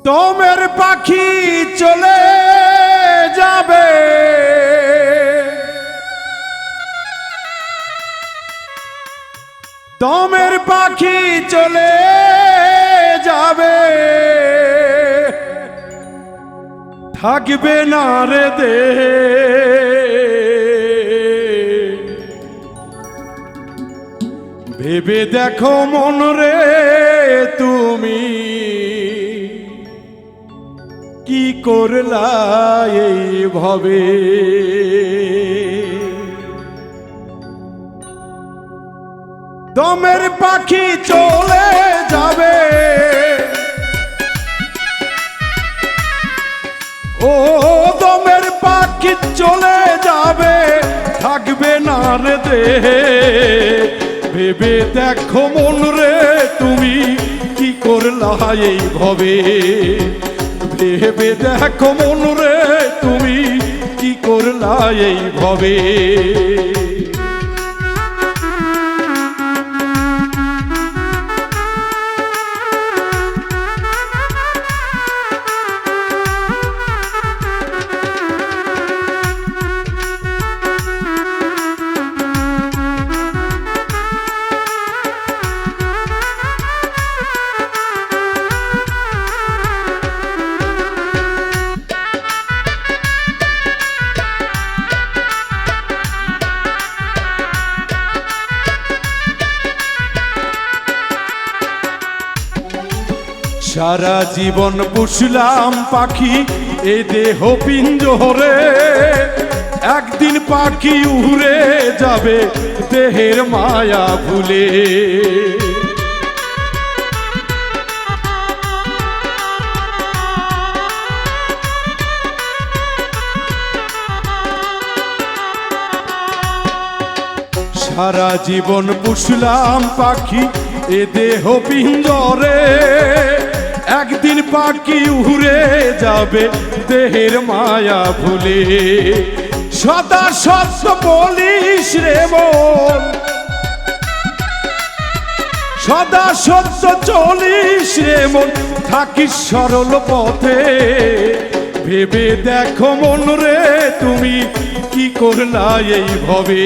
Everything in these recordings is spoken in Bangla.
তোমের পাখি চলে যাবে, তোমের পাখি চলে যাবে, থাকবে না রে দেহে। ভেবে দেখো মন রে তুমি কি করলা এইভাবে। দমের পাখি চলে যাবে, ও দমের পাখি চলে যাবে, থাকবে না রে দেহে। ভেবে দেখো মন রে তুমি কি করলা এইভাবে। ভেবে দেখো মন রে তুমি কি করলা এইভাবে। সারা জীবন পুষলাম পাখি এ দেহ পিঞ্জরে, একদিন পাখি উড়ে যাবে দেহের মায়া ভুলে। সারা জীবন পুষলাম পাখি এ দেহ পিঞ্জরে, একদিন পাখি উড়ে যাবে দেহের মায়া ভুলে। সদা সত্য বলিস রে মন, সদা সত্য চলিস রে মন, থাকিস সরল পথে। ভেবে দেখো মন রে তুমি কি করলা এইভাবে।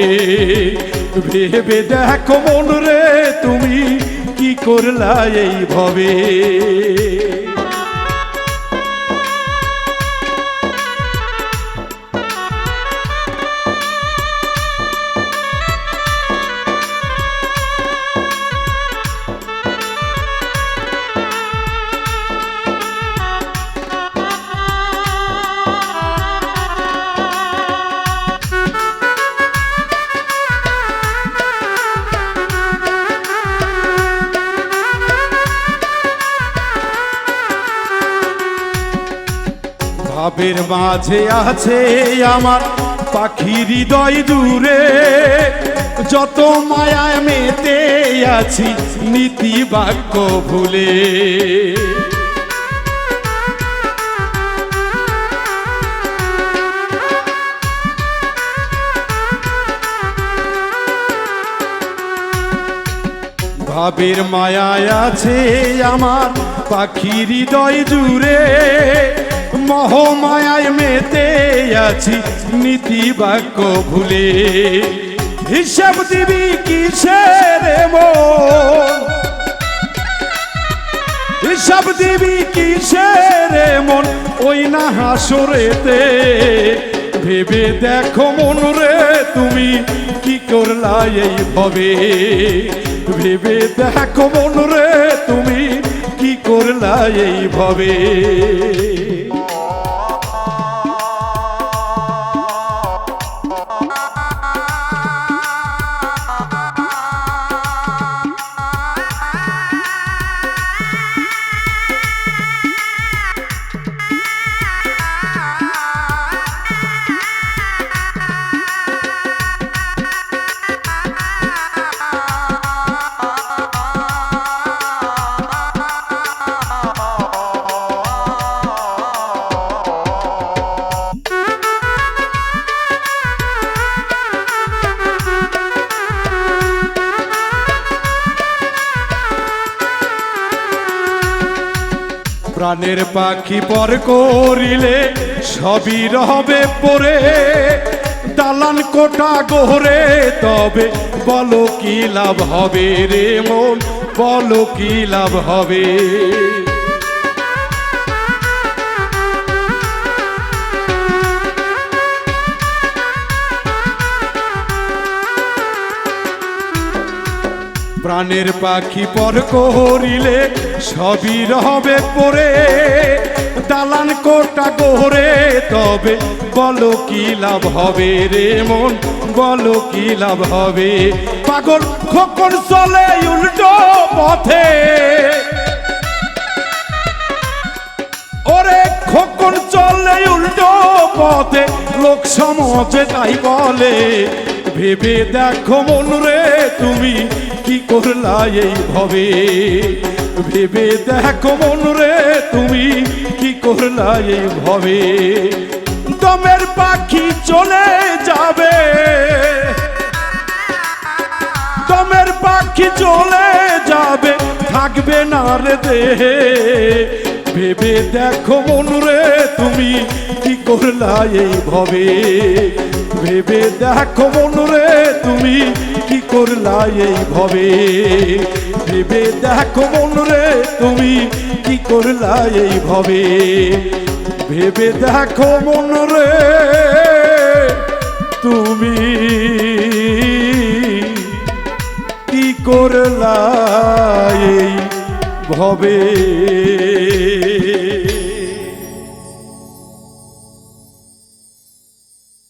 ভেবে দেখো মন রে তুমি কি করলা এইভাবে। ভাবের মাঝে আছে আমার পাখি হৃদয় দূরে, যত মায়ায় মেতে আছি নীতি বাক্য ভুলে। ভাবের মায়ায় আছে আমার পাখি হৃদয় জুড়ে, মোহমায়ায় মেতে আছি নীতি বাক্য ভুলে। হিসাব দিবি কিসের মন, হিসাব দিবি কিসের মন ওই না হাসরেতে। ভেবে দেখো মন রে তুমি কি করলা এইভাবে। ভেবে দেখো মন রে তুমি কি করলা এইভাবে। প্রাণের পাখি পর করিলে সবই রবে পরে, দালান কোটা গোহরে তবে বলো কি লাভ হবে রে মন, বলো কি লাভ হবে। প্রাণের পাখি পর করিলে সবই রবে পরে, দালান কোটা গোহরে তবে বলো কি লাভ হবে রে মন, বলো কি লাভ হবে। পাগল খোকন চলে উল্টো পথে, ওরে খোকন চলে উল্টো পথে, লোক সমাজে তাই বলে। ভেবে দেখো মন রে তুমি কি করলা এই ভবে, ভেবে দেখো মন রে তুমি কি করলা এই ভবে। দমের পাখি চলে যাবে, দমের পাখি চলে যাবে, থাকবে না রে দেহে। ভেবে দেখো মন রে তুমি কি করলা এই ভবে, ভেবে দেখো মন রে তুমি কি করলা এই ভবে। ভেবে দেখো মন রে তুমি কি করলা এই ভবে, ভেবে দেখো মন রে তুমি কি করলা এই ভবে।